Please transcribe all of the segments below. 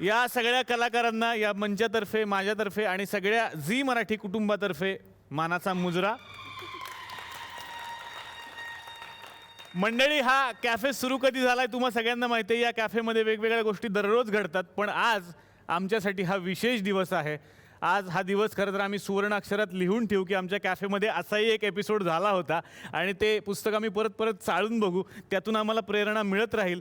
या सगळ्या कलाकारांना या मंचातर्फे, माझ्यातर्फे आणि सगळ्या झी मराठी कुटुंबातर्फे मानाचा मुजरा. मंडळी, हा कॅफे सुरू कधी झालाय तुम्हा सगळ्यांना माहिती आहे. या कॅफेमध्ये वेगवेगळ्या गोष्टी दररोज घडतात, पण आज आमच्यासाठी हा विशेष दिवस आहे. आज हा दिवस खरं तर आम्ही सुवर्ण अक्षरात लिहून ठेवू की आमच्या कॅफेमध्ये असाही एक एपिसोड झाला होता आणि ते पुस्तक आम्ही परत परत चाळून बघू, त्यातून आम्हाला प्रेरणा मिळत राहील.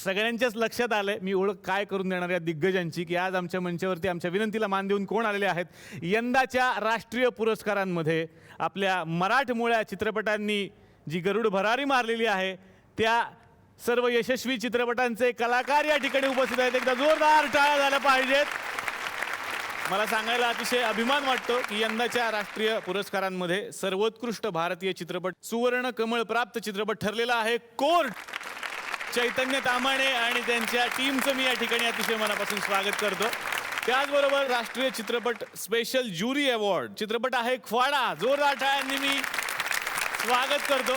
सगळ्यांच्याच लक्षात आलं आहे मी ओळख काय करून देणार या दिग्गजांची, की आज आमच्या मंचावरती आमच्या विनंतीला मान देऊन कोण आलेले आहेत. यंदाच्या राष्ट्रीय पुरस्कारांमध्ये आपल्या मराठमोळ्या चित्रपटांनी जी गरुड भरारी मारलेली आहे त्या सर्व यशस्वी चित्रपटांचे कलाकार या ठिकाणी उपस्थित आहेत. एकदा जोरदार टाळ्या झाल्या पाहिजेत. मला सांगायला अतिशय अभिमान वाटतो की यंदाच्या राष्ट्रीय पुरस्कारांमध्ये सर्वोत्कृष्ट भारतीय चित्रपट सुवर्ण कमळ प्राप्त चित्रपट ठरलेला आहे कोर्ट. चैतन्य तामाणे आणि त्यांच्या टीमचं मी या ठिकाणी अतिशय मनापासून स्वागत करतो. त्याचबरोबर राष्ट्रीय चित्रपट स्पेशल ज्युरी अवॉर्ड चित्रपट आहे ख्वाडा. जोरदार टाळ्यांनी मी स्वागत करतो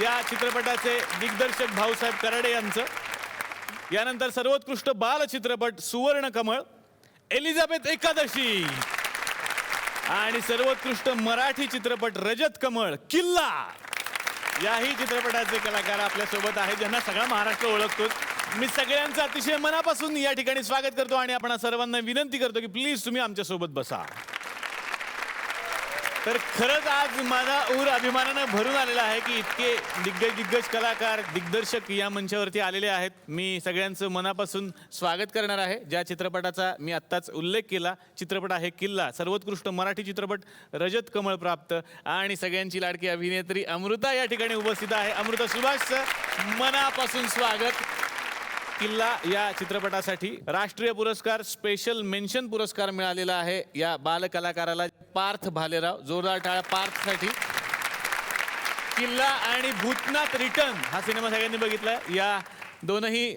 या चित्रपटाचे दिग्दर्शक भाऊसाहेब कराडे यांचं. यानंतर सर्वोत्कृष्ट बाल चित्रपट सुवर्ण कमळ एलिझाबेथ एकादशी आणि सर्वोत्कृष्ट मराठी चित्रपट रजत कमळ किल्ला. याही चित्रपटाचे कलाकार आपल्यासोबत आहेत ज्यांना सगळा महाराष्ट्र ओळखतो. मी सगळ्यांचं अतिशय मनापासून या ठिकाणी स्वागत करतो आणि आपण सर्वांना विनंती करतो की प्लीज तुम्ही आमच्यासोबत बसा. तर खरंच आज माझा ऊर अभिमानानं भरून आलेला आहे की इतके दिग्गज कलाकार दिग्दर्शक या मंचावरती आलेले आहेत. मी सगळ्यांचं मनापासून स्वागत करणार आहे. ज्या चित्रपटाचा मी आत्ताच उल्लेख केला चित्रपट आहे किल्ला, सर्वोत्कृष्ट मराठी चित्रपट रजत कमळ प्राप्त आणि सगळ्यांची लाडकी अभिनेत्री अमृता या ठिकाणी उपस्थित आहे. अमृता सुभाषचं मनापासून स्वागत. किल्ला या चित्रपटासाठी राष्ट्रीय पुरस्कार स्पेशल मेन्शन पुरस्कार मिळालेला आहे या बालकलाकाराला पार्थ भालेराव. जोरदार टाळ्या पार्थसाठी. किल्ला आणि भूतनाथ रिटर्न हा सिनेमा सगळ्यांनी बघितला. या दोनही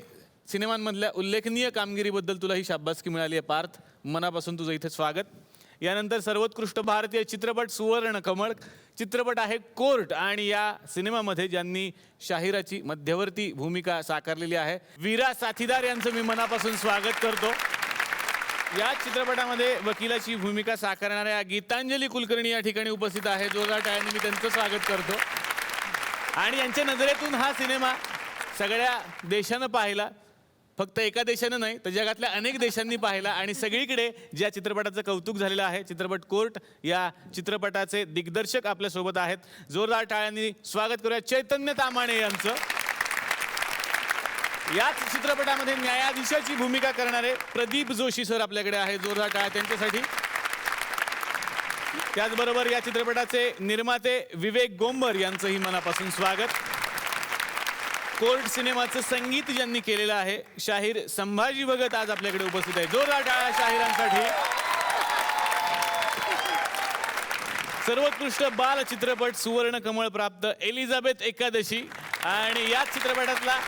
सिनेमांमधल्या उल्लेखनीय कामगिरीबद्दल तुला ही शाबासकी मिळाली आहे पार्थ. मनापासून तुझं इथे स्वागत. यानंतर सर्वोत्कृष्ट भारतीय चित्रपट सुवर्ण कमळ चित्रपट आहे कोर्ट आणि या सिनेमामध्ये ज्यांनी शाहिराची मध्यवर्ती भूमिका साकारलेली आहे वीरा साथीदार यांचं मी मनापासून स्वागत करतो. या चित्रपटामध्ये वकिलाची भूमिका साकारणाऱ्या गीतांजली कुलकर्णी या ठिकाणी उपस्थित आहे. जोरदार टाळ्यांनी मी त्यांचं स्वागत करतो. आणि यांच्या नजरेतून हा सिनेमा सगळ्या देशानं पाहिला, फक्त एका देशानं नाही तर जगातल्या अनेक देशांनी पाहिला आणि सगळीकडे ज्या चित्रपटाचं कौतुक झालेलं आहे चित्रपट कोर्ट या चित्रपटाचे दिग्दर्शक आपल्यासोबत आहेत. जोरदार टाळ्यांनी स्वागत करूया चैतन्य तामाणे यांचं. याच चित्रपटामध्ये न्यायाधीशाची भूमिका करणारे प्रदीप जोशी सर आपल्याकडे आहे. जोरदार टाळ्या त्यांच्यासाठी. त्याचबरोबर या चित्रपटाचे निर्माते विवेक गोंबर यांचंही मनापासून स्वागत. कोर्ट सिनेमाचं संगीत ज्यांनी केलेलं आहे शाहीर संभाजी भगत आज आपल्याकडे उपस्थित आहे. जोरदार टाळ्या शाहिरांसाठी. सर्वोत्कृष्ट बाल चित्रपट सुवर्ण कमळ प्राप्त एलिझाबेथ एकादशी आणि याच चित्रपटातला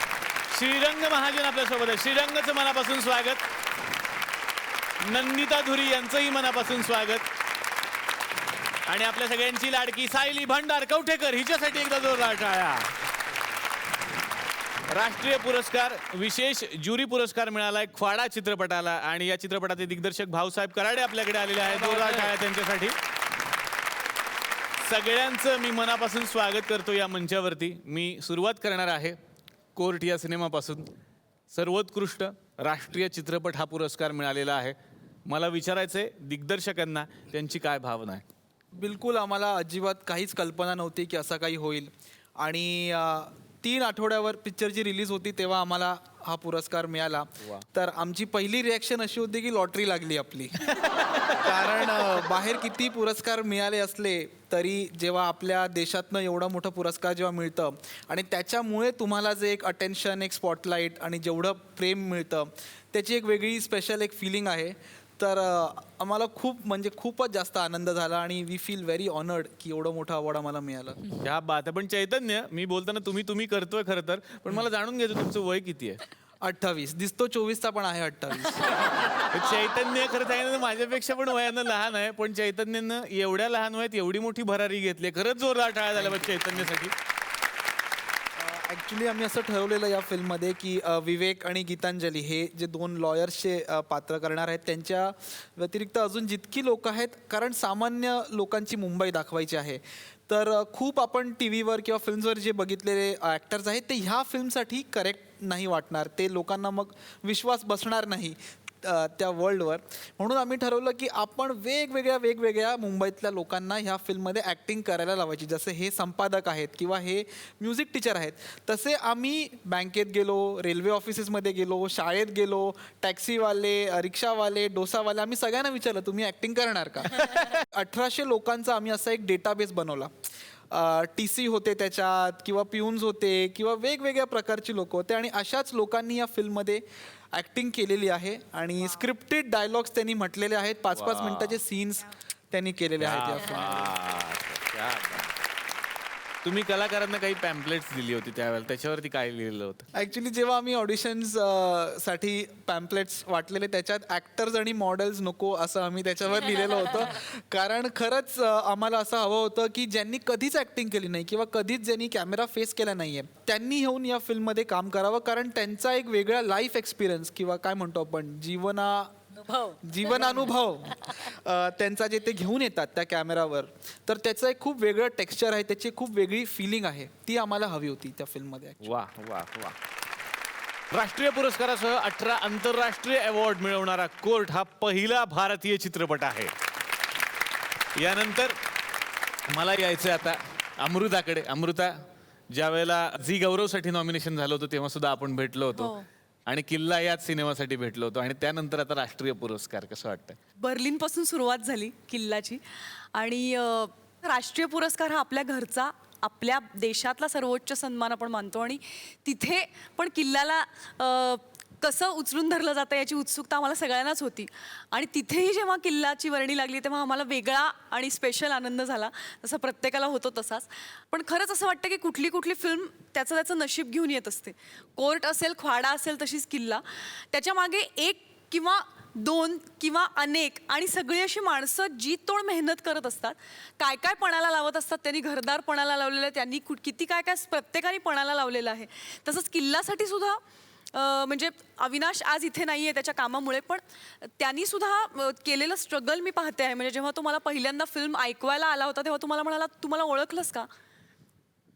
श्रीरंग महाजन आपल्यासोबत आहे. श्रीरंगचं मनापासून स्वागत. नंदिता धुरी यांचंही मनापासून स्वागत. आणि आपल्या सगळ्यांची लाडकी सायली भांडार कवठेकर हिच्यासाठी एकदा जोरदार टाळ्या. राष्ट्रीय पुरस्कार विशेष ज्युरी पुरस्कार मिळालाय ख्वाडा चित्रपटाला आणि या चित्रपटाचे दिग्दर्शक भाऊसाहेब कराडे आपल्याकडे आलेले आहेत. जोरदार टाळ्या त्यांच्यासाठी. सगळ्यांचं मी मनापासून स्वागत करतो या मंचावरती. मी सुरुवात करणार आहे कोर्ट या सिनेमापासून. सर्वोत्कृष्ट राष्ट्रीय चित्रपट हा पुरस्कार मिळालेला आहे. मला विचारायचंय दिग्दर्शकांना त्यांची काय भावना आहे. बिलकुल आम्हाला अजिबात काहीच कल्पना नव्हती की असं काही होईल आणि 3 आठवड्यावर पिक्चरची रिलीज होती तेव्हा आम्हाला हा पुरस्कार मिळाला. तर आमची पहिली रिॲक्शन अशी होती की लॉटरी लागली आपली. कारण बाहेर किती पुरस्कार मिळाले असले तरी जेव्हा आपल्या देशातनं एवढा मोठा पुरस्कार जेव्हा मिळतं आणि त्याच्यामुळे तुम्हाला जे एक अटेन्शन एक स्पॉटलाईट आणि जेवढं प्रेम मिळतं त्याची एक वेगळी स्पेशल एक फिलिंग आहे. तर आम्हाला खूपच जास्त आनंद झाला आणि वी फील व्हेरी ऑनर्ड की एवढं मोठं अवॉर्ड आम्हाला मिळालं. ह्या बात आहे. पण चैतन्य मी बोलताना तुम्ही करतोय खरं तर, पण मला जाणून घ्यायचं तुमचं वय किती आहे. 28 दिसतो 24चा पण आहे 28. चैतन्य खरं सांगितलं माझ्यापेक्षा पण वयानं लहान आहे, पण चैतन्यानं एवढ्या लहान वयात एवढी मोठी भरारी घेतली. खरंच जोरदार टाळ्या झाल्या चैतन्यासाठी. ॲक्च्युली आम्ही असं ठरवलेलं या फिल्ममध्ये की विवेक आणि गीतांजली हे जे 2 लॉयर्सचे पात्र करणार आहेत त्यांच्या व्यतिरिक्त अजून जितकी लोक आहेत, कारण सामान्य लोकांची मुंबई दाखवायची आहे. तर खूप आपण टी व्हीवर किंवा फिल्म्सवर जे बघितलेले ॲक्टर्स आहेत ते ह्या फिल्मसाठी करेक्ट नाही वाटणार, ते लोकांना मग विश्वास बसणार नाही त्या वर्ल्डवर. म्हणून आम्ही ठरवलं की आपण वेगवेगळ्या मुंबईतल्या लोकांना ह्या फिल्ममध्ये ॲक्टिंग करायला लावायची. जसे हे संपादक आहेत किंवा हे म्युझिक टीचर आहेत, तसे आम्ही बँकेत गेलो, रेल्वे ऑफिसेसमध्ये गेलो, शाळेत गेलो, टॅक्सीवाले, रिक्षावाले, डोसावाले, आम्ही सगळ्यांना विचारलं तुम्ही ॲक्टिंग करणार का. 1800 लोकांचा आम्ही असा एक डेटाबेस बनवला. TC होते त्याच्यात, किंवा पिऊन्स होते, किंवा वेगवेगळ्या प्रकारची लोक होते, आणि अशाच लोकांनी या फिल्ममध्ये ॲक्टिंग केलेली आहे. आणि स्क्रिप्टेड डायलॉग्स त्यांनी म्हटलेले आहेत, 5-5 मिनिटाचे सीन्स त्यांनी केलेले आहेत या फिल्ममध्ये. तुम्ही कलाकारांना काही पॅम्पलेट्स दिली होती त्यावेळेला, त्याच्यावरती काय लिहिलेलं होतं? ॲक्च्युली जेव्हा आम्ही ऑडिशन्स साठी पॅम्पलेट्स वाटलेले त्याच्यात ॲक्टर्स आणि मॉडेल्स नको असं आम्ही त्याच्यावर लिहिलेलं होतं. कारण खरंच आम्हाला असं हवं होतं की ज्यांनी कधीच ॲक्टिंग केली नाही किंवा कधीच ज्यांनी कॅमेरा फेस केला नाही आहे त्यांनी येऊन या फिल्ममध्ये काम करावं. कारण त्यांचा एक वेगळा लाईफ एक्सपिरियन्स किंवा काय म्हणतो आपण जीवनानुभव त्यांचा जे ते घेऊन येतात त्या कॅमेरावर, तर त्याचं एक खूप वेगळं टेक्स्चर आहे, त्याची खूप वेगळी फिलिंग आहे, ती आम्हाला हवी होती त्या फिल्ममध्ये. वा वा वा. राष्ट्रीय पुरस्कारासह 18 आंतरराष्ट्रीय अवॉर्ड मिळवणारा कोर्ट हा पहिला भारतीय चित्रपट आहे. यानंतर मला यायचं आता अमृताकडे. अमृता, ज्या वेळेला झी गौरवसाठी नॉमिनेशन झालं होतं तेव्हा सुद्धा आपण भेटलो होतो, आणि किल्ला याच सिनेमासाठी भेटलो होतो, आणि त्यानंतर आता राष्ट्रीय पुरस्कार. कसं वाटतं? बर्लिन पासून सुरुवात झाली किल्लाची, आणि राष्ट्रीय पुरस्कार हा आपल्या घरचा, आपल्या देशातला सर्वोच्च सन्मान आपण मानतो, आणि तिथे पण किल्ल्याला कसं उचलून धरलं जातं याची उत्सुकता आम्हाला सगळ्यांनाच होती. आणि तिथेही जेव्हा किल्ल्याची वर्णी लागली तेव्हा आम्हाला वेगळा आणि स्पेशल आनंद झाला, जसा प्रत्येकाला होतो तसाच. पण खरंच असं वाटतं की कुठली कुठली फिल्म त्याचं नशीब घेऊन येत असते. कोर्ट असेल, ख्वाडा असेल, तशीच किल्ला. त्याच्या मागे 1 किंवा 2 किंवा अनेक आणि सगळी अशी माणसं जी तोड मेहनत करत असतात, काय काय पणाला लावत असतात. त्यांनी घरदार पणाला लावलेलं आहे, त्यांनी किती काय काय प्रत्येकाने पणाला लावलेलं आहे. तसंच किल्ल्यासाठी सुद्धा म्हणजे अविनाश आज इथे नाही आहे त्याच्या कामामुळे, पण त्यांनी सुद्धा केलेलं स्ट्रगल मी पाहते आहे. म्हणजे जेव्हा तो मला पहिल्यांदा फिल्म ऐकवायला आला होता तेव्हा तुम्हाला म्हणाला तुम्हाला ओळखलंस का,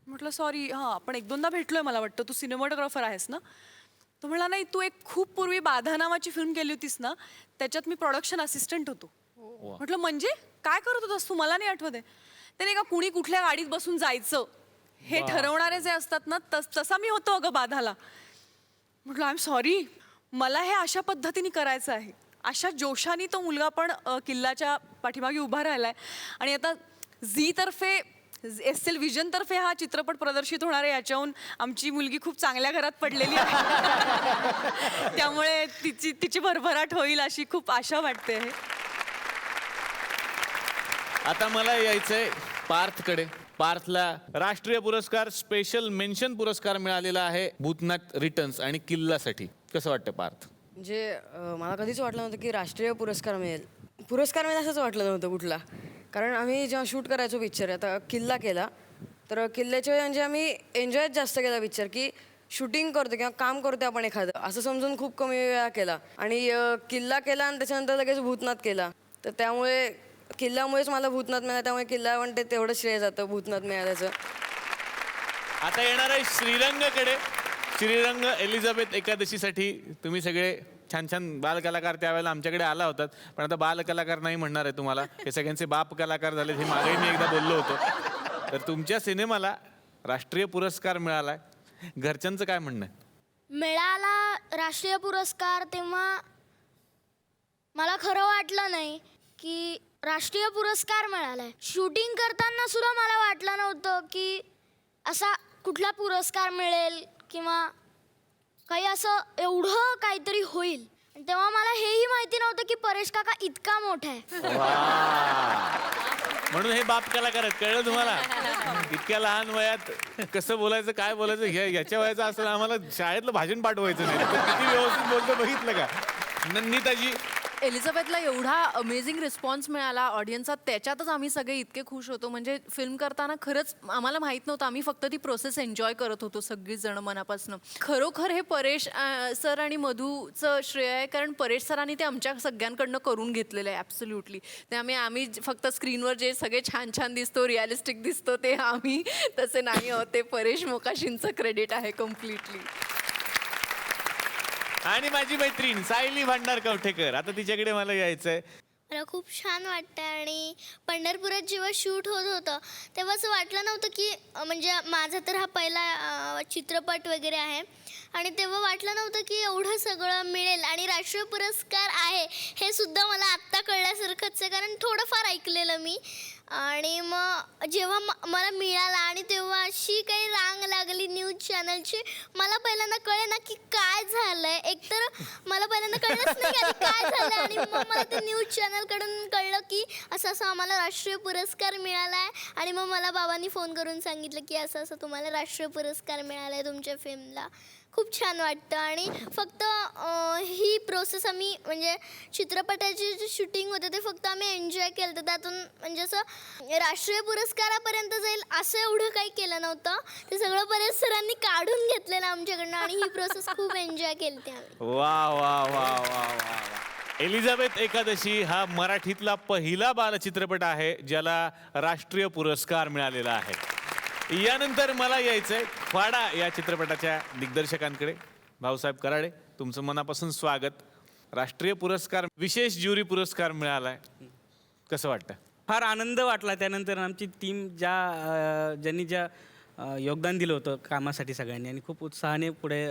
म्हटलं सॉरी, हां आपण 1-2दा भेटलोय मला वाटतं, तू सिनेमॅटोग्राफर आहेस ना. तो म्हणाला नाही, तू एक खूप पूर्वी बाधा नावाची फिल्म केली होतीस ना, त्याच्यात मी प्रोडक्शन असिस्टंट होतो. म्हटलं म्हणजे काय करत होतास तू, मला नाही आठवत आहे. ते नाही का कुणी कुठल्या गाडीत बसून जायचं हे ठरवणारे जे असतात ना, तसा मी होतो अगं बाधाला. म्हटलं आय एम सॉरी, मला हे अशा पद्धतीने करायचं आहे. अशा जोशाने तो मुलगा पण किल्ल्याच्या पाठीमागे उभा राहिलाय. आणि आता झीतर्फे, SL विजनतर्फे हा चित्रपट प्रदर्शित होणार आहे, याच्याहून आमची मुलगी खूप चांगल्या घरात पडलेली आहे. त्यामुळे तिची भरभराट होईल अशी खूप आशा वाटते. आता मला यायचंय पार्थकडे. पार्थला राष्ट्रीय पुरस्कार, स्पेशल मेन्शन पुरस्कार मिळालेला आहे भूतनाथ रिटर्न्स आणि किल्लासाठी. कसं वाटतं पार्थ? म्हणजे मला कधीच वाटलं नव्हतं की राष्ट्रीय पुरस्कार मिळेल असंच वाटलं नव्हतं कुठला. कारण आम्ही जेव्हा शूट करायचो पिक्चर, आता किल्ला केला, तर किल्ल्याच्या म्हणजे आम्ही एन्जॉयच जास्त केला पिक्चर, की शूटिंग करतो किंवा काम करतो आपण एखादं असं समजून खूप कमी वेळा केला. आणि किल्ला केला आणि त्याच्यानंतर लगेच भूतनाथ केला, तर त्यामुळे किल्ल्यामुळेच मला भूतनाथ मिळाला, त्यामुळे किल्ला म्हणते तेवढं श्रेय जातं भूतनाथ मिळाल्याचं. आता येणार आहे श्रीरंगकडे. श्रीरंग एलिझाबेथ एकादशीसाठी तुम्ही सगळे छान छान बालकलाकार त्यावेळेला आमच्याकडे आला होतात, पण आता बालकलाकार नाही म्हणणार आहे तुम्हाला, हे सगळ्यांचे बाप कलाकार झाले, हे मागेही मी एकदा बोललो होतो. तर तुमच्या सिनेमाला राष्ट्रीय पुरस्कार मिळालाय, घरच्यांचं काय म्हणणं आहे? मिळाला राष्ट्रीय पुरस्कार तेव्हा मला खरं वाटलं नाही की राष्ट्रीय पुरस्कार मिळालाय. शूटिंग करताना सुद्धा मला वाटलं नव्हतं की असा कुठला पुरस्कार मिळेल किंवा काही असं एवढं काहीतरी होईल. तेव्हा मला हेही माहिती नव्हतं की परेश काका इतका मोठा आहे. म्हणून हे बाप कलाकार आहेत, कळलं तुम्हाला? इतक्या लहान वयात कसं बोलायचं, काय बोलायचं, ह्याच्या वयाचं असं आम्हाला शाळेतलं भाषण पाठवायचं नाही. किती व्यवस्थित बोलतो बघितलं का? नंदिताजी? एलिझाबेथला एवढा अमेझिंग रिस्पॉन्स मिळाला ऑडियन्सचा, त्याच्यातच आम्ही सगळे इतके खुश होतो. म्हणजे फिल्म करताना खरंच आम्हाला माहीत नव्हतं, आम्ही फक्त ती प्रोसेस एन्जॉय करत होतो सगळीच जण मनापासून. खरोखर हे परेश सर आणि मधूचं श्रेय आहे, कारण परेश सरांनी ते आमच्या सगळ्यांकडनं करून घेतलेलं आहे ॲब्सोल्युटली. त्यामुळे आम्ही फक्त स्क्रीनवर जे सगळे छान छान दिसतो, रिअलिस्टिक दिसतो, ते आम्ही तसे नाही आहोत. ते परेश मोकाशींचं क्रेडिट आहे कम्प्लिटली. आणि माझी मैत्रीण सायली भांडार कवठेकर, आता तिच्याकडे मला यायचंय. मला खूप छान वाटतं आणि पंढरपुरात जेव्हा शूट होत होतं तेव्हा असं वाटलं नव्हतं की म्हणजे माझा तर हा पहिला चित्रपट वगैरे आहे आणि तेव्हा वाटलं नव्हतं की एवढं सगळं मिळेल आणि राष्ट्रीय पुरस्कार आहे हे सुद्धा मला आत्ता कळल्यासारखंच आहे, कारण थोडंफार ऐकलेलं मी. आणि मग जेव्हा मला मिळाला आणि तेव्हा अशी काही रांग लागली न्यूज चॅनलची, मला पहिल्यांदा कळे ना की काय झालंय. एकतर मला पहिल्यांदा कळलंच नाही की काय झालंय आणि मग मला ते न्यूज चॅनलकडून कळलं की असं असं आम्हाला राष्ट्रीय पुरस्कार मिळाला आहे. आणि मग मला बाबांनी फोन करून सांगितलं की असं असं तुम्हाला राष्ट्रीय पुरस्कार मिळाला आहे तुमच्या फिल्मला. खूप छान वाटतं. आणि फक्त ही प्रोसेस आम्ही म्हणजे चित्रपटाची जे शूटिंग होते ते फक्त आम्ही एन्जॉय केलं, तर त्यातून म्हणजे असं राष्ट्रीय पुरस्कारापर्यंत जाईल असं एवढं काही केलं नव्हतं. ते सगळं परेश सरांनी काढून घेतलेलं आमच्याकडनं आणि ही प्रोसेस खूप एन्जॉय केली होती आम्ही. वा वा वा वा वा. एलिझाबेथ एकादशी हा मराठीतला पहिला बालचित्रपट आहे ज्याला राष्ट्रीय पुरस्कार मिळालेला आहे. यानंतर मला यायचंय फाडा या चित्रपटाच्या दिग्दर्शकांकडे. भाऊसाहेब कराडे, तुमचं मनापासून स्वागत. राष्ट्रीय पुरस्कार, विशेष ज्युरी पुरस्कार मिळालाय, कसं वाटतं? फार आनंद वाटला. त्यानंतर आमची टीम ज्यांनी योगदान दिलं होतं कामासाठी सगळ्यांनी, आणि खूप उत्साहाने पुढे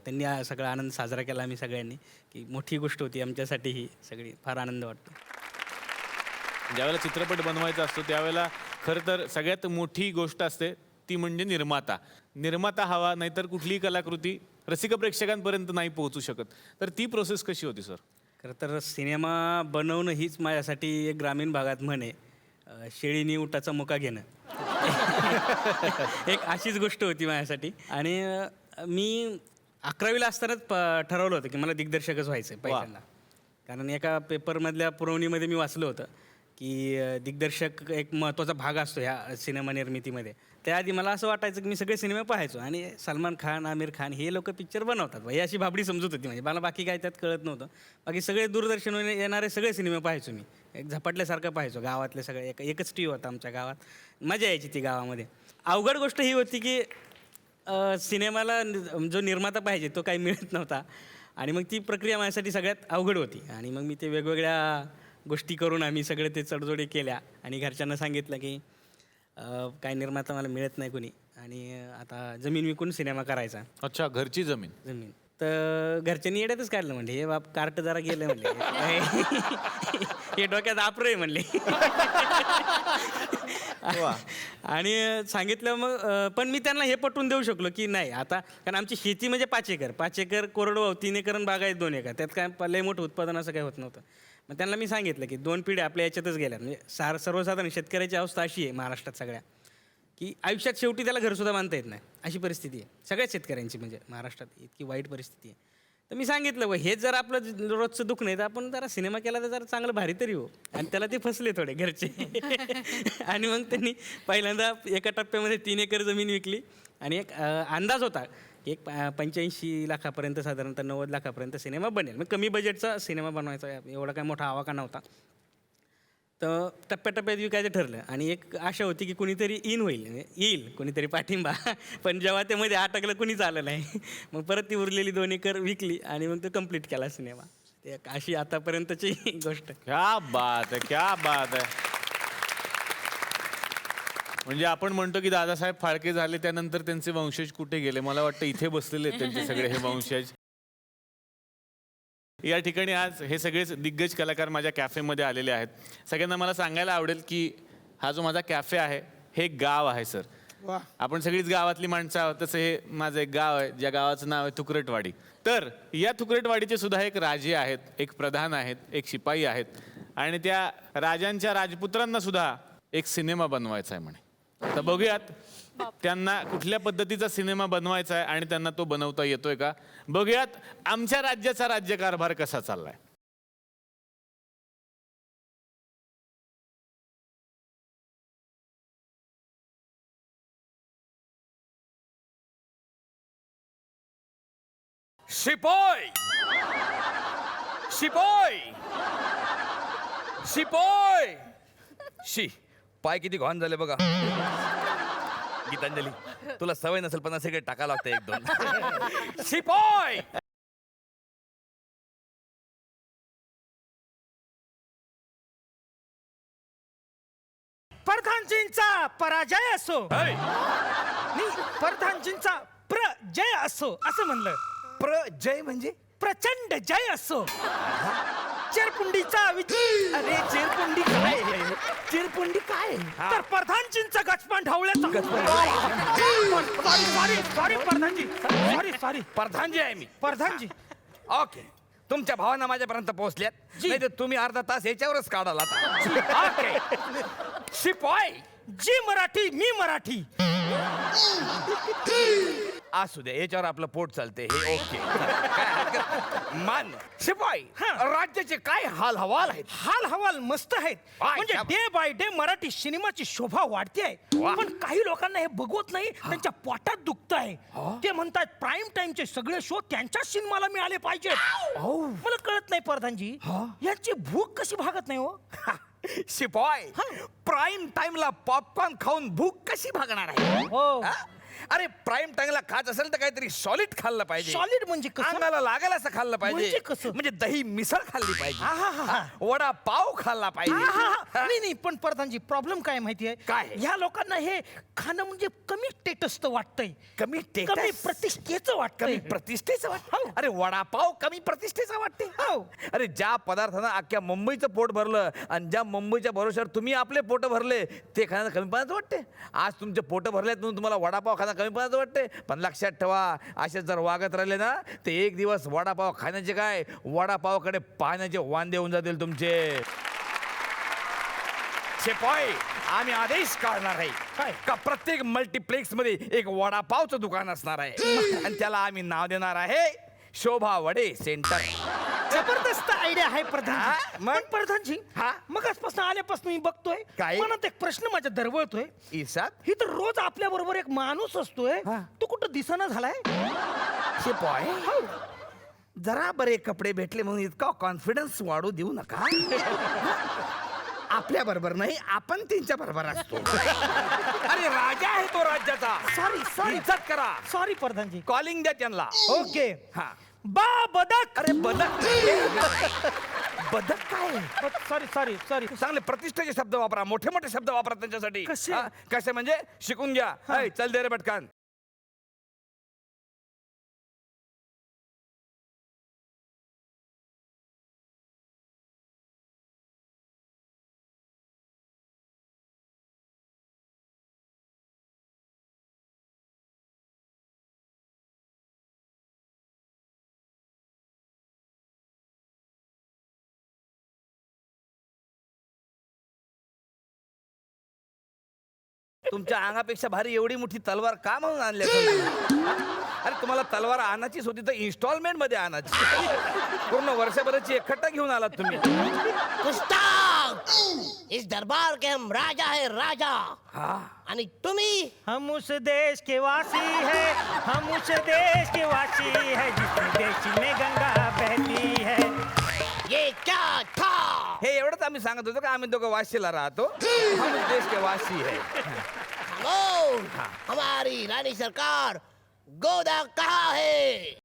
त्यांनी सगळा आनंद साजरा केला आम्ही सगळ्यांनी, की मोठी गोष्ट होती आमच्यासाठी ही सगळी. फार आनंद वाटतो. ज्यावेळेला चित्रपट बनवायचा असतो त्यावेळेला खरं तर सगळ्यात मोठी गोष्ट असते ती म्हणजे निर्माता हवा, नाहीतर कुठलीही कलाकृती रसिक प्रेक्षकांपर्यंत नाही पोहोचू शकत. तर ती प्रोसेस कशी होती सर? खरं तर सिनेमा बनवणं हीच माझ्यासाठी एक ग्रामीण भागात म्हणे, शेळीनी उटाचा मुका घेणं. एक अशीच गोष्ट होती माझ्यासाठी. आणि मी 11वीला असतानाच ठरवलं होतं की मला दिग्दर्शकच व्हायचं आहे पहिल्यांदा. कारण एका पेपरमधल्या पुरवणीमध्ये मी वाचलं होतं की दिग्दर्शक एक महत्त्वाचा भाग असतो ह्या सिनेमा निर्मितीमध्ये. त्याआधी मला असं वाटायचं की मी सगळे सिनेमे पाहायचो आणि सलमान खान, आमिर खान हे लोक पिक्चर बनवतात ही अशी भाबडी समजत होती. म्हणजे मला बाकी काय त्यात कळत नव्हतं. बाकी सगळे दूरदर्शनवर येणारे सगळे सिनेमे पाहायचो मी, एक झपाटल्यासारखं पाहायचो. गावातले सगळे एकच टी व्ही होता आमच्या गावात, मजा यायची ती गावामध्ये. अवघड गोष्ट ही होती की सिनेमाला जो निर्माता पाहिजे तो काही मिळत नव्हता. आणि मग ती प्रक्रिया माझ्यासाठी सगळ्यात अवघड होती. आणि मग मी ते वेगवेगळ्या गोष्टी करून आम्ही सगळे ते तडजोडी केल्या आणि घरच्यांना सांगितलं की काय निर्माता मला मिळत नाही कोणी, आणि आता जमीन विकून सिनेमा करायचा. अच्छा, घरची जमीन. तर घरच्यांनी येड्यातच काढलं. म्हणले हे बाप कार्ट जरा गेलं म्हणले, हे डोक्यात आपरं आहे म्हणले. आणि सांगितलं मग, पण मी त्यांना हे पटवून देऊ शकलो की नाही आता, कारण आमची शेती म्हणजे 5 एकर कोरडवाहू, 3 एकर बाग आहेत 2 एकर, त्यात काय लय मोठं उत्पादन असं काही होत नव्हतं. मग त्यांना मी सांगितलं की 2 पिढ्या आपल्या याच्यातच गेल्या. म्हणजे सर्वसाधारण शेतकऱ्याची अवस्था अशी आहे महाराष्ट्रात सगळ्या, की आयुष्यात शेवटी त्याला घरसुद्धा बांधता येत नाही अशी परिस्थिती आहे सगळ्याच शेतकऱ्यांची. म्हणजे महाराष्ट्रात इतकी वाईट परिस्थिती आहे. तर मी सांगितलं हेच जर आपलं रोजचं दुःख नाही तर आपण जरा सिनेमा केला तर जरा चांगलं भारी तरी हो. आणि त्याला ते फसले थोडे घरचे. आणि मग त्यांनी पहिल्यांदा एका टप्प्यामध्ये 3 एकर जमीन विकली. आणि एक अंदाज होता की एक 85 लाखापर्यंत, साधारणतः 90 लाखापर्यंत सिनेमा बनेल. मग कमी बजेटचा सिनेमा बनवायचा, एवढा काय मोठा आवाका नव्हता. तर टप्प्याटप्प्यात विकायचं ठरलं. आणि एक आशा होती की कुणीतरी येईल कोणीतरी पाठिंबा. पण जेव्हा त्यामध्ये अटकलं कुणीच आलं नाही. मग परत ती उरलेली 2 एकर विकली आणि मग तो कम्प्लीट केला सिनेमा. ते अशी आतापर्यंतची गोष्ट. क्या बात आहे, क्या बात आहे. म्हणजे आपण म्हणतो की दादासाहेब फाळके झाले त्यानंतर त्यांचे वंशज कुठे गेले? मला वाटतं इथे बसलेले आहेत त्यांचे सगळे हे वंशज. या ठिकाणी आज हे सगळेच दिग्गज कलाकार माझ्या कॅफेमध्ये आलेले आहेत. सगळ्यांना मला सांगायला आवडेल की हा जो माझा कॅफे आहे हे एक गाव आहे सर. आपण सगळीच गावातली माणसं आहोत, तसं हे माझं एक गाव आहे ज्या गावाचं नाव आहे तुकरटवाडी. तर या तुकरटवाडीचे सुद्धा एक राजे आहेत, एक प्रधान आहेत, एक शिपाई आहेत. आणि त्या राजांच्या राजपुत्रांना सुद्धा एक सिनेमा बनवायचा आहे म्हणे. तर बघूयात त्यांना कुठल्या पद्धतीचा सिनेमा बनवायचा आहे आणि त्यांना तो बनवता येतोय का. बघूयात आमच्या राज्याचा राज्यकारभार कसा चाललाय. शिपोय शिपोय शिपोय शी पाय किती घाण झाले बघा. गीतांजली तुला सवय नसेल पण सगळे टाका लागते एक दोन. शिपोय प्रधानजींचा पराजय असो है. नाही प्रधानजींचा प्रजय असो असं म्हणलं. जय म्हणजे प्रचंड जय असो. चिरपुंडीचा अरे चिरपुंडी काय चिरपुंडी काय तर प्रधानजींचा गचपण ढवळ्याचा. सॉरी सॉरी प्रधानजी सॉरी प्रधानजी आहे मी. प्रधानजी. ओके तुमच्या भावना माझ्यापर्यंत पोहोचल्यात. जी. नाही तर तुम्ही अर्धा तास याच्यावरच काढाल आता. ओके शिपाई जी मराठी मी मराठी. असू दे याच्यावर आपलं पोट चालते हे. ओके काय हरकत मान. शिपाई राज्याचे काय हाल हवाल आहेत. हाल हवाल मस्त आहेत. वाह, म्हणजे क्या डे बाय डे मराठी सिनेमाची शोभा वाढते आहे. वाह. पण काही लोकांना हे बघवत नाही. त्यांच्या पोटात दुखत आहे. ते म्हणतात प्राईम टाइमचे सगळे शो त्यांच्याच सिनेमाला मिळाले पाहिजेत. मला कळत नाही प्रधानजी यांची भूक कशी भागत नाही हो. शिपाई प्राईम टाइमला पॉपकॉर्न खाऊन भूक कशी भागणार आहे. हो. हा? अरे प्राईम टाइमला खात असेल तर काहीतरी सॉलिड खाल्लं पाहिजे. सॉलिड म्हणजे कसं? अंगाला लागेल असं खाल्लं पाहिजे. म्हणजे कसं? म्हणजे दही मिसळ खाल्ली पाहिजे. आहाहा. वडा पाव खाल्ला पाहिजे. नाही नाही पण प्रधानजी प्रॉब्लेम काय माहिती आहे काय? ह्या लोकांना हे खाणं म्हणजे कमी स्टेटसचं वाटतंय. कमी status? कमी प्रतिष्ठेचं वाटतंय. कमी प्रतिष्ठेचं वाटतं. हो. अरे वडापाव कमी प्रतिष्ठेचा वाटते. हो. अरे ज्या पदार्थानं अख्ख्या मुंबईचं पोट भरलं आणि ज्या मुंबईच्या भरोश्यावर तुम्ही आपले पोट भरले ते खाणं कमीपणाचं वाटते. आज तुमचे पोट भरलेत म्हणून तुम्हाला वडापाव खाणं कमीपणाचं वाटते. पण लक्षात ठेवा असे जर वागत राहिले ना ते एक दिवस वडापाव खाण्याचे काय वडापावकडे पाहण्याचे वांदे होऊन जातील तुमचे. शिपाई आम्ही आदेश काढणार आहे काय? का प्रत्येक मल्टीप्लेक्स मध्ये एक वडापावचं दुकान असणार आहे आणि त्याला आम्ही नाव देणार आहे शोभा वडे सेंटर. जबरदस्त आयडिया आहे हा? प्रधानजी. मग? पण प्रधानजी हा? मग आजपासून आल्यापासून मी बघतोय काय? मनात एक प्रश्न माझ्या दरवळतोय. ईसात ही तर रोज आपल्या बरोबर एक माणूस असतोय हा. तो कुठं दिसना झालाय. शिपाई जरा बरे कपडे भेटले म्हणून इतका कॉन्फिडन्स वाढू देऊ नका. आपल्या बरोबर नाही आपण त्यांच्या बरोबर असतो. अरे राजा आहे तो राज्याचा. सॉरी इज्जत करा. सॉरी प्रधानजी. कॉलिंग द्या त्यांना. ओके हा बा बदक. अरे बदक बदक काय सॉरी चांगले प्रतिष्ठेचे शब्द वापरा. मोठे मोठे शब्द वापरा त्यांच्यासाठी. कसे? हा, कसे म्हणजे शिकून घ्या. हाय, चल दे रे पटकन. तुमच्या अंगापेक्षा भारी एवढी मोठी तलवार का म्हणून आणली अरे तुम्हाला तलवार आणायचीच होती तर इन्स्टॉलमेंट मध्ये आणायची. पूर्ण वर्षभराची एकखट्टा घेऊन आलात तुम्ही. गुस्ताख इस दरबार के हम राजा है राजा. हा आणि तुम्ही हम उस देश के वासी है हम उस देश के वासी है जिस देश में गंगा बहती है. ये क्या था. हे एवढंच आम्ही सांगत होतो का आम्ही दोघं वाशीला राहतो. हम उस देश के वासी है. हमारी रानी सरकार गोदा कहाँ है.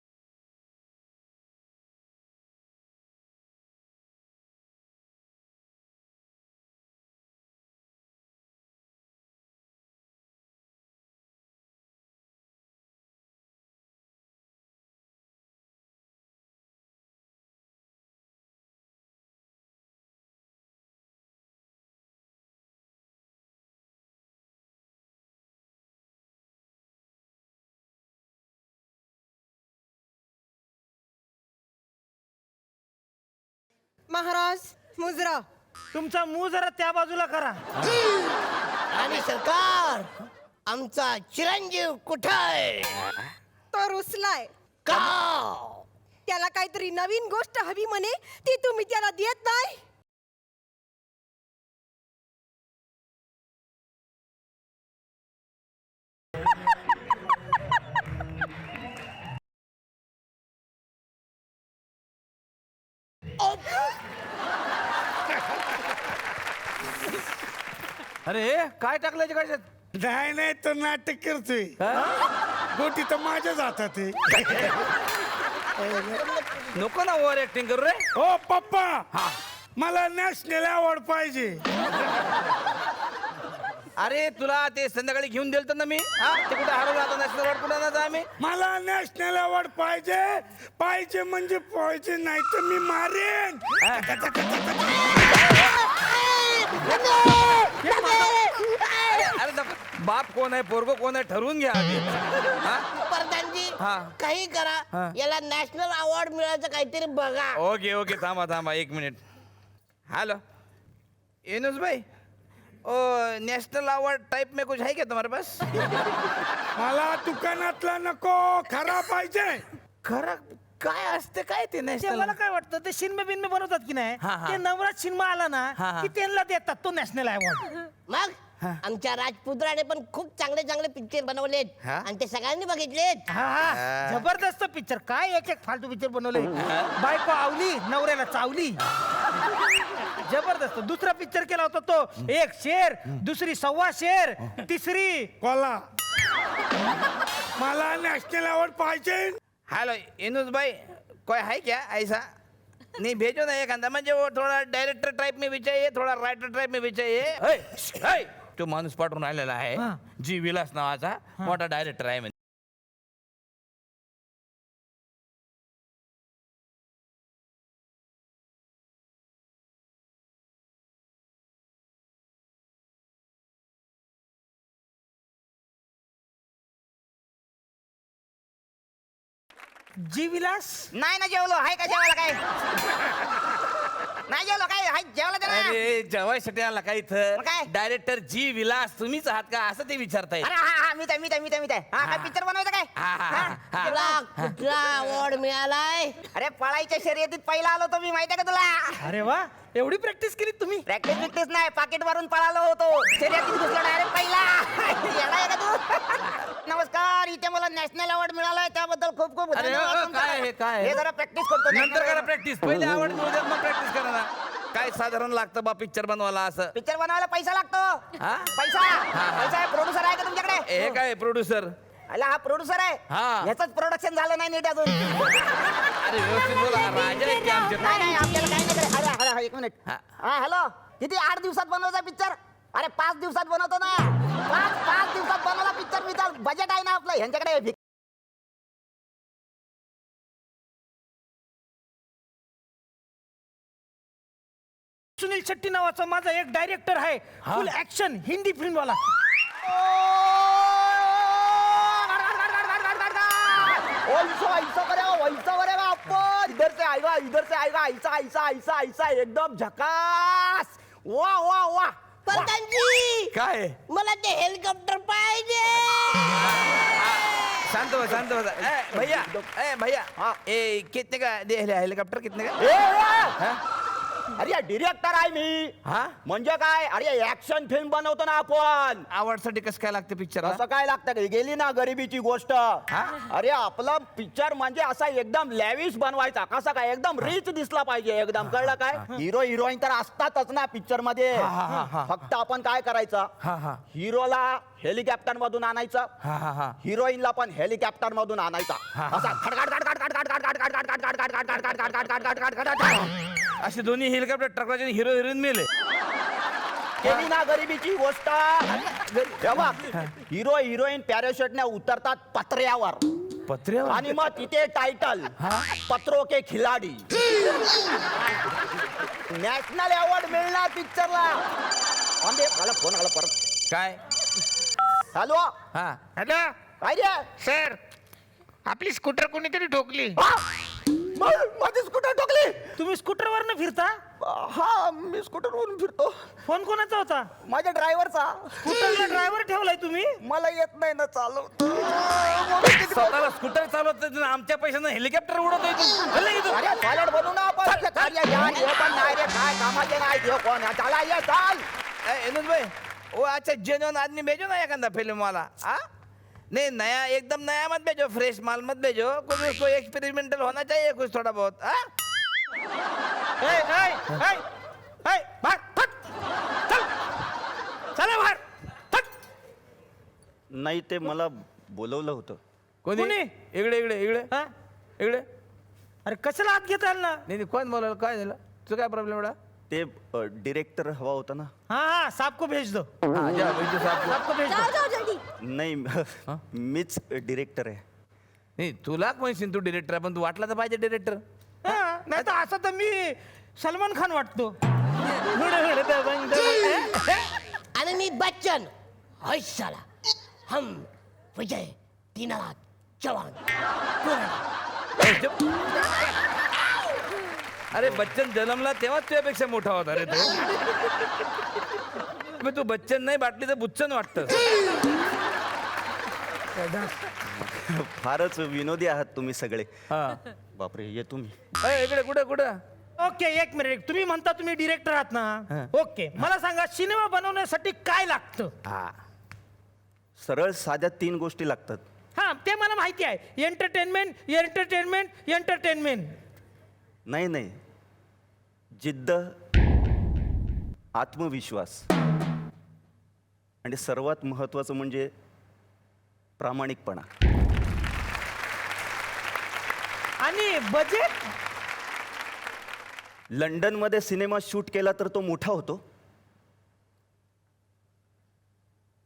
महाराज मुजरा. तुमचा मूळ जरा त्या बाजूला करा. राणी सरकार आमचा चिरंजीव कुठं आहे. तो रुसलाय. का. त्याला काहीतरी नवीन गोष्ट हवी म्हणे ती तुम्ही त्याला देत नाही. अरे काय टाकलं याच्या कशात? नाही नाही तो नाटक करतोय गोटी तर माझ्याच हातात आहे. नको ना ओव्हर ऍक्टिंग करू रे. ओ पप्पा मला नॅशनल अवॉर्ड पाहिजे. अरे तुला ते संध्याकाळी घेऊन दिलं ना मी. ते कुठे हरवलं आता नॅशनल अवॉर्ड कुठे ना आम्ही. मला नॅशनल अवॉर्ड पाहिजे. पाहिजे म्हणजे पाहिजे नाही तर मी मारेन. अरे बाप कोण आहे पोरगो कोण आहे ठरवून घ्या आधी. प्रधानजी हा. काही करा याला नॅशनल अवॉर्ड मिळायचं काहीतरी बघा. ओके ओके थांबा 1 मिनिट. हॅलो एनुस भाई ओ नेशनल अवार्ड टाइप में कुछ है क्या तुम्हारे पास? मला दुकानातला नको खरा पाहिजे. खरं काय असते काय ते ते नॅशनल? मला काय वाटतं ते शिन्मे बिन्मे बनवतात की नाही हा, हा. ते नवरात सिनेमा आला ना हा, हा. की त्यांना देतात तो नॅशनल अवॉर्ड. मग आमच्या राजपुत्राने पण खूप चांगले चांगले पिक्चर बनवलेत हा? आणि ते सगळ्यांनी बघितलेत. हा हा जबरदस्त पिक्चर काय एक फालतू पिक्चर बनवले. बायको आवली नवऱ्याला चावली. जबरदस्त. दुसरा पिक्चर केला होता तो एक शेर दुसरी 1.25 शेर तिसरी कोला मला नॅशनल अवॉर्ड पाहिजे. हेलो एनुस भाई कोई है क्या ऐसा? नहीं भेजो ना एक म्हणजे वो थोड़ा डायरेक्टर टाइप में भी चाहिए थोड़ा राइटर टाइप में भी चाहिए. तो माणूस पाठवून आलेला आहे जी विलास नावाचा मोठा डायरेक्टर आहे. जी विलास. नाही ना जेवलो हाय का जेवायला काय? नाही जेवलो काय हाय जेवायला दे ना. अरे जेवायसाठी आला का इथं? मग काय? डायरेक्टर जी विलास तुम्हीच आहात का असं ते विचारताय. अरे हा मी काय हा पिक्चर बनवायचं काय? हा. तुला कुठला अवॉर्ड मिळालाय? अरे पळायच्या शर्यतीत पहिला आलो तो मी माहितीये का तुला? अरे वा एवढी प्रॅक्टिस केली तुम्ही. प्रॅक्टिस नाही पाकिट भरून पळालो होतो शर्यतीत घुसलो डायरेक्ट पहिला. येणार का तू? नमस्कार इथे मला नॅशनल अवॉर्ड मिळालाय त्याबद्दल खूप खूप अरे धन्यवाद हो, तुमचा. काय हे, काय हे? हे जरा प्रॅक्टिस करतो नंतर करा प्रॅक्टिस. पहिले आवड मिळू द्या, मग प्रॅक्टिस करा ना. काय साधारण लागतं बा पिक्चर बनवायला असं? पिक्चर बनवायला पैसा लागतो. हा? पैसा प्रोड्युसर आहे का तुमच्याकडे? हे काय प्रोड्युसर? अला हा प्रोड्युसर आहे हा. ह्याच प्रोडक्शन झालं नाही नीट अजून. अरे व्यवस्थित बोला राजा आहे की आमचे? नाही आपल्याला काही नाही करायचं. अरे एक मिनिट. हा. हा हॅलो किती 8 दिवसात बनवायचा पिक्चर? अरे 5 दिवसात बनवतो ना. 5 दिवसात बनवला पिक्चर बजेट आहे ना आपलं ह्यांच्याकडे. सुनील शेट्टी नावाचा माझा एक डायरेक्टर आहे फुल ऍक्शन हिंदी फिल्म वाला. ऐसा एकदम झकास. वा वा वा प्रधानजी काय मला ते हेलिकॉप्टर पाहिजे. शांत हो भैया कितने का दे हेलिकॉप्टर कितने का? अरे डिरेक्टर आहे मी. हा म्हणजे काय अरे ऍक्शन फिल्म बनवतो ना आपण. आवडसाठी कसं काय लागतं पिक्चर? असं काय लागतं गेली ना गरिबीची गोष्ट. अरे आपला पिक्चर म्हणजे असा एकदम लॅविश बनवायचा. कसा काय एकदम रिच दिसला पाहिजे एकदम. कळलं काय? हिरो हिरोईन तर असतातच ना पिक्चर मध्ये. फक्त आपण काय करायचं हिरोला हेलिकॉप्टर मधून आणायचं हिरोईनला पण हेलिकॉप्टर मधून आणायचा. असा असे दोन्ही हेलिकॉप्टर ट्रकचे हिरो हिरोईन मेले. केली ना गरिबीची गोष्ट. हिरो हिरोईन पॅराशूटने उतरतात पत्र्यावर पत्र्यावर आणि मग तिथे टायटल पत्रो के खिलाडी. नॅशनल अवॉर्ड मिळणार पिक्चरला. मला फोन आला परत. काय? हॅलो हा हॅलो काय रे? सर आपली स्कूटर कोणीतरी ठोकली. माझी स्कूटर ठोकली. तुम्ही स्कूटरवरनं फिरता? हा मी स्कूटर वरून फिरतो. फोन कोणाचा होता? माझ्या ड्रायव्हरचा. स्कूटरला ड्रायव्हर ठेवलाय तुम्ही? मला येत नाही ना चालव. स्वतःला स्कूटर चालवत नाही, आमच्या पैशानं हेलिकॉप्टर उडवतोय तू. अरे पायलट बनू ना आपण. कार्य या हे पण नाही रे काय कामाचे नाही हे कोण आहे? चला ये चाल. एनुज भाई वो अच्छा जेन्युइन आदमी भेजो ना एखादा फिल्म वाला. नहीं नया एकदम नया मत भेजो फ्रेश माल मत भेजो. कुछ उसको एक्सपेरिमेंटल होना चाहिए कुछ थोड़ा बहुत. ए, ए, ए, ए, बाहेर, फट. चल. चला बाहेर. फट. नाही ते मला बोलवलं होतं. कोणी कोणी? इकडे इकडे इकडे हा? इकडे अरे कशाला आत घेता ना? नाही कोण बोलावलं, काय झालं तुझं, काय प्रॉब्लेम एवढा? ते डिरेक्टर हवा होता ना. हाँ साहब को भेज दो. हा, जा, बैठो साहब को. साहब को भेज दो. नाही मीच डिरेक्टर आहे. नाही तुला म्हणशील तू डिरेक्टर, पण तू वाटला तर पाहिजे डिरेक्टर. हाँ, नाही तर असं तर मी सलमान खान वाटतो. आणि मी बच्चन. होय साला. हम विजय दीनानाथ चव्हाण. अरे बच्चन जन्मला तेव्हाच तुझ्यापेक्षा मोठा होता रे तो. मग तू बच्चन नाही बाटली तर बुच्चन वाटतं. फारच विनोदी आहात तुम्ही सगळे. हा. बापरे, ये तुम्ही. ए, इकडे कुठं कुठं? ओके एक मिनिट. तुम्ही म्हणता तुम्ही डिरेक्टर आहात ना? ओके मला सांगा सिनेमा बनवण्यासाठी काय लागतं? सरळ साध्या 3 गोष्टी लागतात. हा ते मला माहिती आहे. Entertainment entertainment entertainment. नाही नाही, जिद्द, आत्मविश्वास आणि सर्वात महत्वाचं म्हणजे प्रामाणिकपणा. आणि बजेट? लंडनमध्ये सिनेमा शूट केला तर तो मोठा होतो.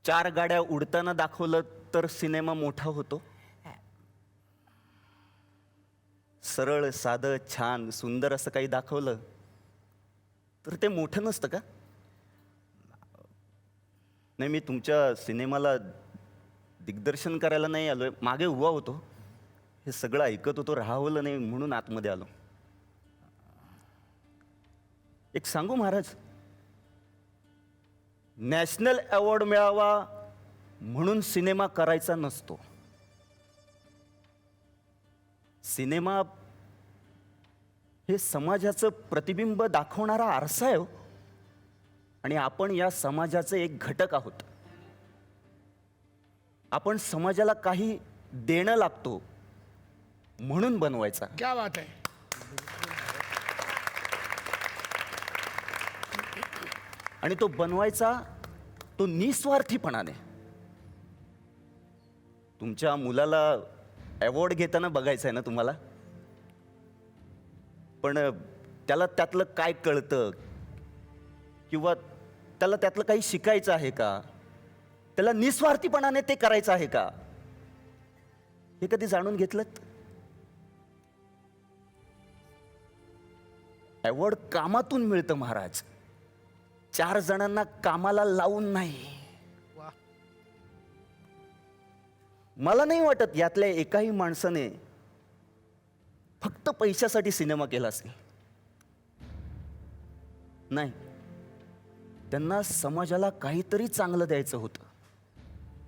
4 गाड्या उडताना दाखवलं तर सिनेमा मोठा होतो. सरळ साधं छान सुंदर असं काही दाखवलं तर ते मोठं नसतं का? नाही, मी तुमच्या सिनेमाला दिग्दर्शन करायला नाही आलोय. मागे उभा होतो, हे सगळं ऐकत होतो, राहवलं नाही म्हणून आतमध्ये आलो. एक सांगू महाराज, नॅशनल अवॉर्ड मिळावा म्हणून सिनेमा करायचा नसतो. सिनेमा हे समाजाचं प्रतिबिंब दाखवणारा आरसा आहे. आणि आपण या समाजाचे एक घटक आहोत. आपण समाजाला काही देणं लागतो म्हणून बनवायचा. क्या बात आहे. आणि तो बनवायचा तो निस्वार्थीपणाने. तुमच्या मुलाला अवॉर्ड घेताना बघायचं आहे ना तुम्हाला, पण त्याला त्यातलं काय कळतं किंवा त्याला त्यातलं काही शिकायचं आहे का, त्याला निस्वार्थीपणाने ते करायचं आहे का, हे कधी जाणून घेतलंत? अवॉर्ड कामातून मिळतं महाराज, 4 जणांना कामाला लावून नाही. मला नाही वाटत यातल्या एकाही माणसाने फक्त पैशासाठी सिनेमा केला असेल. नाही, त्यांना समाजाला काहीतरी चांगलं द्यायचं होतं,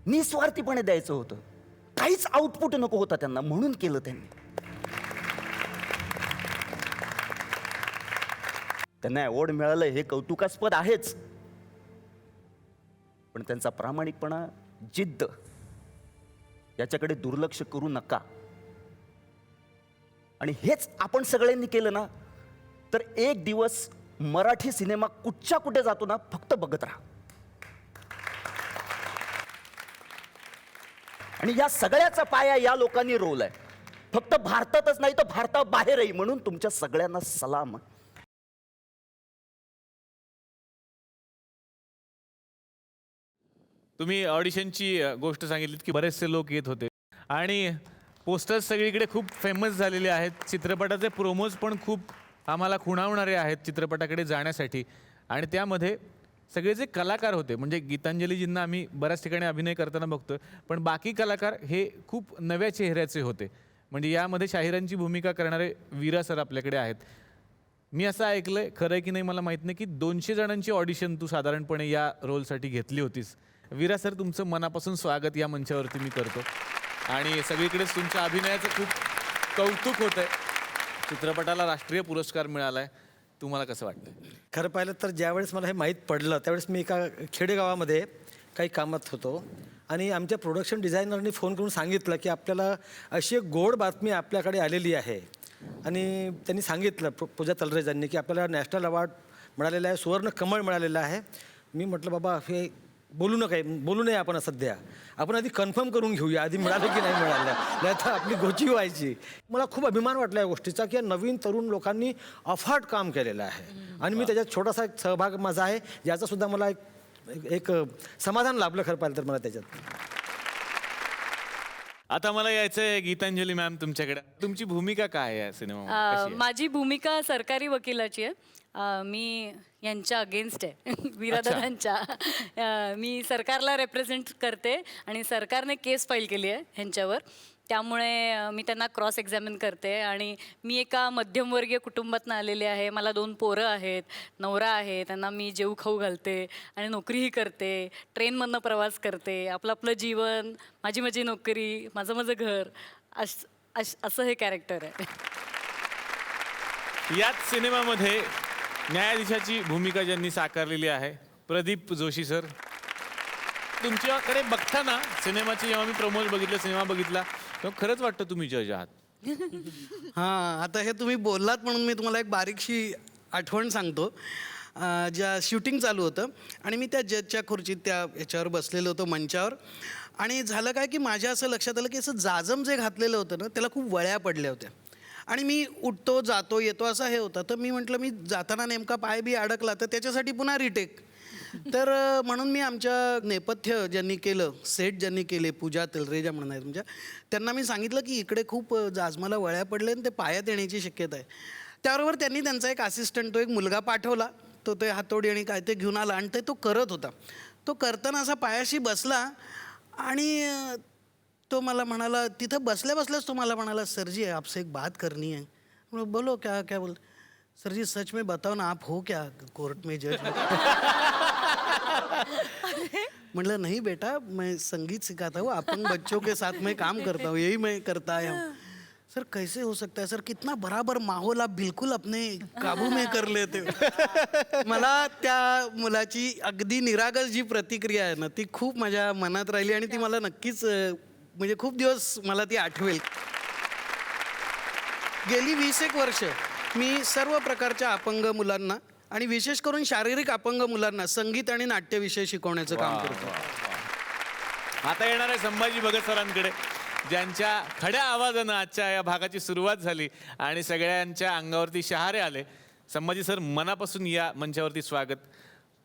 निस्वार्थीपणे द्यायचं होतं, काहीच आउटपुट नको होता त्यांना, म्हणून केलं त्यांनी. त्यांना अवॉर्ड मिळालं हे कौतुकास्पद आहेच, पण त्यांचा प्रामाणिकपणा, जिद्द याच्याकडे दुर्लक्ष करू नका. आणि हेच आपण सगळ्यांनी केलं ना तर एक दिवस मराठी सिनेमा कुठच्या कुठे जातो ना, फक्त बघत राहा. आणि या सगळ्याचा पाया या लोकांनी रोवलाय, फक्त भारतातच नाही तर भारताबाहेरही. म्हणून तुमच्या सगळ्यांना सलाम. तुम्ही ऑडिशनची गोष्ट सांगितलीत की बरेचसे लोक येत होते आणि पोस्टर्स सगळीकडे खूप फेमस झालेले आहेत. चित्रपटाचे प्रोमोज पण खूप आम्हाला खुणावणारे आहेत चित्रपटाकडे जाण्यासाठी. आणि त्यामध्ये सगळे जे कलाकार होते, म्हणजे गीतांजलीजींना आम्ही बऱ्याच ठिकाणी अभिनय करताना बघतोय, पण बाकी कलाकार हे खूप नव्या चेहऱ्याचे होते. म्हणजे यामध्ये शाहिरांची भूमिका करणारे वीरा सर आपल्याकडे आहेत. मी असं ऐकलंय, खरं आहे की नाही मला माहीत नाही, की 200 जणांची ऑडिशन तू साधारणपणे या रोलसाठी घेतली होतीस. वीरा सर, तुमचं मनापासून स्वागत या मंचावरती मी करतो. आणि सगळीकडेच तुमच्या अभिनयाचं खूप कौतुक होत आहे. चित्रपटाला राष्ट्रीय पुरस्कार मिळाला आहे, तुम्हाला कसं वाटतं? खरं पाहिलं तर ज्यावेळेस मला हे माहीत पडलं त्यावेळेस मी एका खेडेगावामध्ये काही कामात होतो आणि आमच्या प्रोडक्शन डिझायनरनी फोन करून सांगितलं की आपल्याला अशी एक गोड बातमी आपल्याकडे आलेली आहे आणि त्यांनी सांगितलं पूजा तलरेज यांनी की आपल्याला नॅशनल अवॉर्ड मिळालेला आहे, सुवर्ण कमळ मिळालेलं आहे. मी म्हटलं बाबा हे बोलू नये आपण सध्या, आपण आधी कन्फर्म करून घेऊया आधी मिळालं की नाही मिळालं, नाही तर आपली गोची व्हायची. मला खूप अभिमान वाटला या गोष्टीचा की या नवीन तरुण लोकांनी अफाट काम केलेलं आहे आणि मी त्याच्यात छोटासा एक सहभाग माझा आहे, याचा सुद्धा मला एक समाधान लाभलं खरं पाहिलं तर मला त्याच्यात. आता मला यायचंय गीतांजली मॅम तुमच्याकडे. तुमची भूमिका काय आहे या सिनेमा? माझी भूमिका सरकारी वकिलाची आहे. मी यांच्या अगेन्स्ट आहे विरादांच्या. मी सरकारला रेप्रेझेंट करते आणि सरकारने केस फाईल केली आहे ह्यांच्यावर, त्यामुळे मी त्यांना क्रॉस एक्झामिन करते. आणि मी एका मध्यमवर्गीय कुटुंबातून आलेले आहे. मला 2 पोरं आहेत, नवरा आहे, त्यांना मी जेऊ खाऊ घालते आणि नोकरीही करते, ट्रेनमधनं प्रवास करते, आपलं जीवन, माझी नोकरी, माझं घर, असं हे कॅरेक्टर आहे. याच सिनेमामध्ये न्यायाधीशाची भूमिका ज्यांनी साकारलेली आहे प्रदीप जोशी सर. तुमच्याकडे बघताना सिनेमाची जेव्हा मी प्रमोद बघितलं, सिनेमा बघितला, तेव्हा खरंच वाटतं तुम्ही जज आहात. हां, आता हे तुम्ही बोललात म्हणून मी तुम्हाला एक बारीकशी आठवण सांगतो. ज्या शूटिंग चालू होतं आणि मी त्या जजच्या खुर्चीत त्या ह्याच्यावर बसलेलो होतो मंचावर, आणि झालं काय की माझ्या असं लक्षात आलं की असं जाजम जे घातलेलं होतं ना त्याला खूप वळ्या पडल्या होत्या आणि मी उठतो जातो येतो असा हे होता. तर मी म्हटलं मी जाताना नेमका पाय बी अडकला तर त्याच्यासाठी पुन्हा रिटेक. तर म्हणून मी आमच्या नेपथ्य ज्यांनी केलं, सेट ज्यांनी केले, पूजा तलरेजा म्हणून आहे तुमच्या, त्यांना मी सांगितलं की इकडे खूप जाजमाला वळ्या पडले आणि ते पायात येण्याची शक्यता आहे. त्याबरोबर त्यांनी त्यांचा एक असिस्टंट, तो एक मुलगा पाठवला, तो ते हातोडी आणि काय ते घेऊन आला आणि तो करत होता. तो करताना असा पायाशी बसला आणि तो मला म्हणाला, तिथं बसल्या बसल्याच तो मला म्हणाला, सर जी आपसे एक बात करनी है. बोलो क्या क्या बोल. सर जी सच में बताओ ना, आप हो क्या कोर्ट में जज? मतलब नहीं बेटा, मैं संगीत सिखाता हूँ, अपंग बच्चों के साथ में काम करता हूँ, यही मैं करता आया हूँ. सर कैसे हो सकता है सर, कितना बराबर माहौल आप बिल्कुल अपने काबू में कर लेते हो. मला त्या मुलाची अगदी निरागस जी प्रतिक्रिया आहे ना ती खूप माझ्या मनात राहिली आणि ती मला नक्कीच म्हणजे खूप दिवस मला ती आठवेल. गेली 20 वर्ष मी सर्व प्रकारच्या अपंग मुलांना आणि विशेष करून शारीरिक अपंग मुलांना संगीत आणि नाट्य विषय शिकवण्याचं काम करतो. आता येणार आहे संभाजी भगत सरांकडे, ज्यांच्या खड्या आवाजानं आजच्या या भागाची सुरुवात झाली आणि सगळ्यांच्या अंगावरती शहारे आले. संभाजी सर, मनापासून या मंचावरती स्वागत.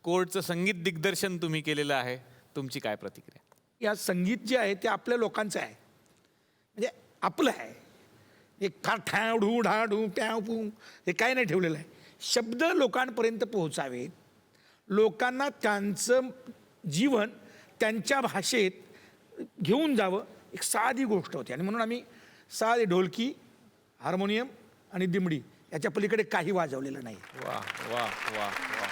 कोर्टचं संगीत दिग्दर्शन तुम्ही केलेलं आहे, तुमची काय प्रतिक्रिया? या संगीत जे आहे ते आपल्या लोकांचं आहे, म्हणजे आपलं आहे. एक फार ठाव ढू ढा ढू प्याव पू हे काय नाही ठेवलेलं आहे. शब्द लोकांपर्यंत पोहोचावेत, लोकांना त्यांचं जीवन त्यांच्या भाषेत घेऊन जावं, एक साधी गोष्ट होती. आणि म्हणून आम्ही साधी ढोलकी, हार्मोनियम आणि दिमडी याच्या पलीकडे काही वाजवलेलं नाही. वा वा वा वा.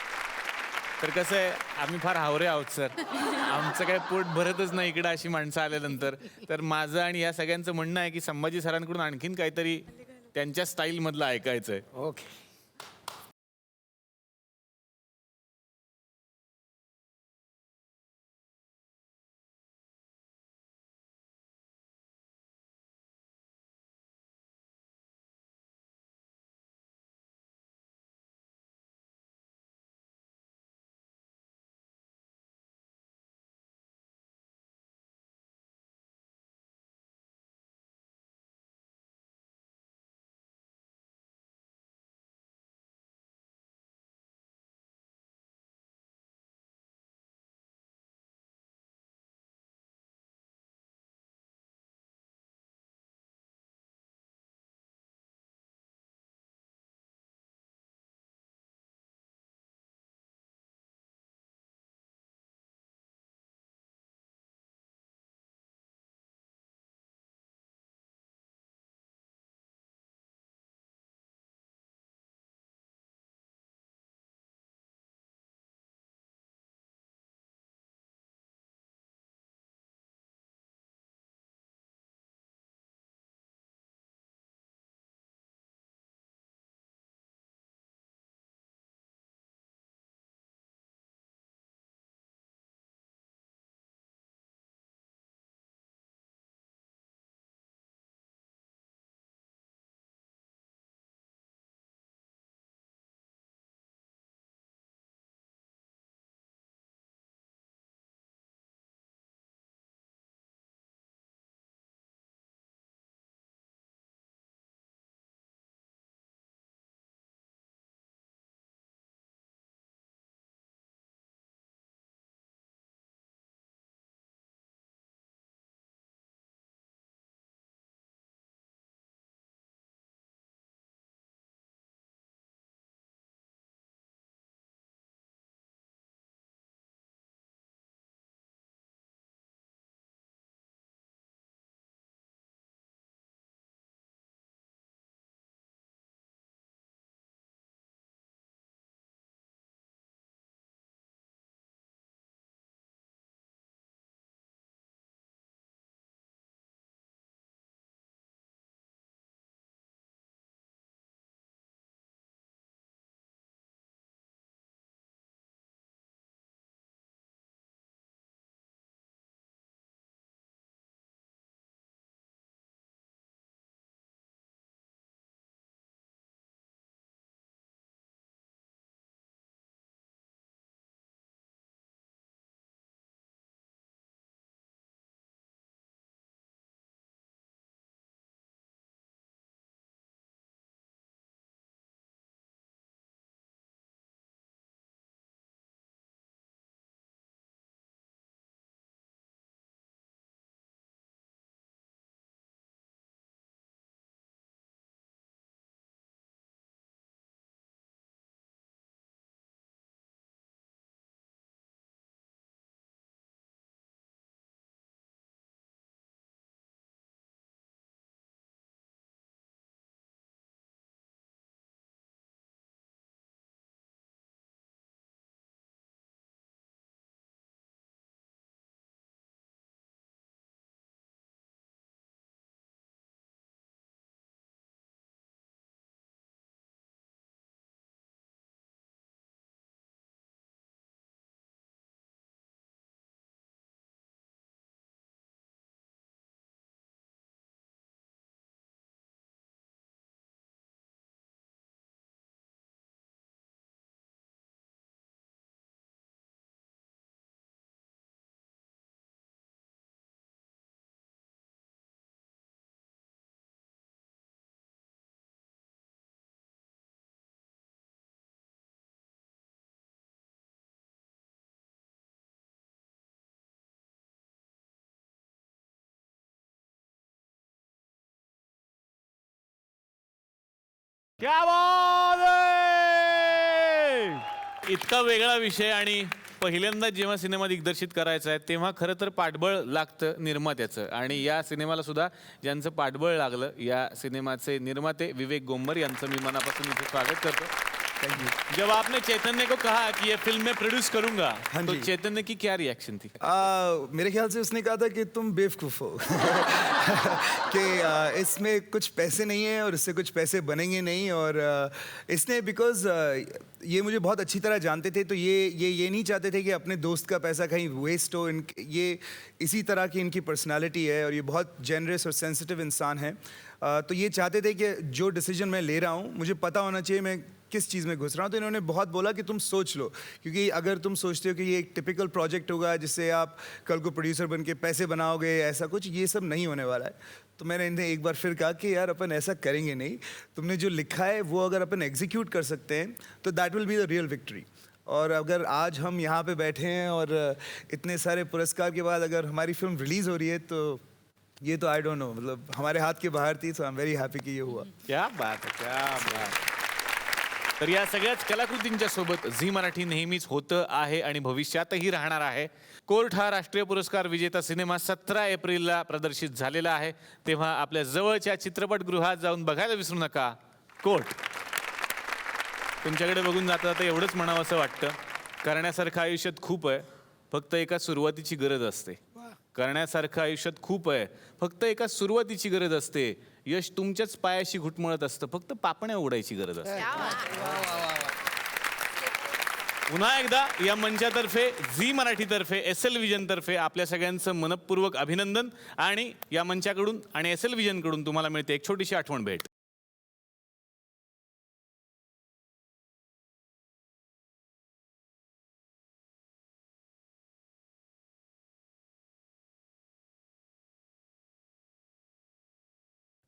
तर कसं आहे, आम्ही फार हावरे आहोत सर, आमचं काय पोट भरतच नाही इकडं अशी माणसं आल्यानंतर. तर माझं आणि या सगळ्यांचं म्हणणं आहे की संभाजी सरांकडून आणखीन काहीतरी त्यांच्या स्टाईलमधलं ऐकायचं आहे. ओके. क्या बात आहे! इतका वेगळा विषय आणि पहिल्यांदा जेव्हा सिनेमा दिग्दर्शित करायचा आहे तेव्हा खरं तर पाठबळ लागतं निर्मात्याचं आणि या सिनेमाला सुद्धा ज्यांचं पाठबळ लागलं या सिनेमाचे निर्माते विवेक गोंबर यांचं मी मनापासून इथे स्वागत करतो. Thank you. जब आपने चैतन्य को कहा कि ये फिल्म मैं प्रोड्यूस करूंगा तो चैतन्य की क्या रिएक्शन थी? मेरे ख्याल से उसने कहा था कि तुम बेवकूफ़ हो कि इसमें कुछ पैसे नहीं है और इससे कुछ पैसे बनेंगे नहीं और इसने बिकॉज ये मुझे बहुत अच्छी तरह जानते थे तो ये नहीं चाहते थे कि अपने दोस्त का पैसा कहीं वेस्ट हो. ये इसी तरह की इनकी पर्सनालिटी है और ये बहुत जेनरस और सेंसिटिव इंसान है. तो ये चाहते थे कि जो डिसीजन मैं ले रहा हूँ मुझे पता होना चाहिए मैं किस चीज़ में घुस रहा हूँ. तो इन्होंने बहुत बोला कि तुम सोच लो क्योंकि अगर तुम सोचते हो कि ये एक टिपिकल प्रोजेक्ट होगा जिससे आप कल को प्रोड्यूसर बन के पैसे बनाओगे ऐसा कुछ ये सब नहीं होने वाला है. तो मैंने इन्हें एक बार फिर कहा कि यार अपन ऐसा करेंगे नहीं. तुमने जो लिखा है वो अगर अपन एग्जीक्यूट कर सकते हैं तो that will be the real victory. और अगर आज हम यहाँ पे बैठे हैं और इतने सारे पुरस्कार के बाद अगर हमारी फिल्म रिलीज़ हो रही है तो ये तो आई डोंट नो मतलब हमारे हाथ के बाहर थी. So I am very happy कि ये हुआ. क्या बात आहे, क्या बात. तर या सगळ्याच कलाकृतींच्या सोबत झी मराठी नेहमीच होतं आहे आणि भविष्यातही राहणार आहे. कोर्ट हा राष्ट्रीय पुरस्कार विजेता सिनेमा 17 एप्रिलला प्रदर्शित झालेला आहे. तेव्हा आपल्या जवळच्या चित्रपटगृहात जाऊन बघायला विसरू नका कोर्ट. तुमच्याकडे बघून जाता जाता एवढंच म्हणावं असं वाटतं, करण्यासारखं आयुष्यात खूप आहे, फक्त एका सुरुवातीची गरज असते. करण्यासारखं आयुष्यात खूप आहे, फक्त एका सुरुवातीची गरज असते. यश तुमच्याच पायाशी घुटमळत असतं, फक्त पापण्या उडायची गरज असते. पुन्हा एकदा या मंचातर्फे झी मराठीतर्फे SL विजनतर्फे आपल्या सगळ्यांचं मनपूर्वक अभिनंदन आणि या मंचाकडून आणि SL विजनकडून तुम्हाला मिळते एक छोटीशी आठवण भेट.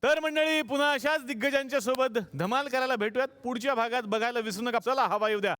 तर मंडळी पुन्हा अशाच दिग्गजांच्या सोबत धमाल करायला भेटूयात पुढच्या भागात. बघायला विसरू नका. चला हवा येऊ द्या.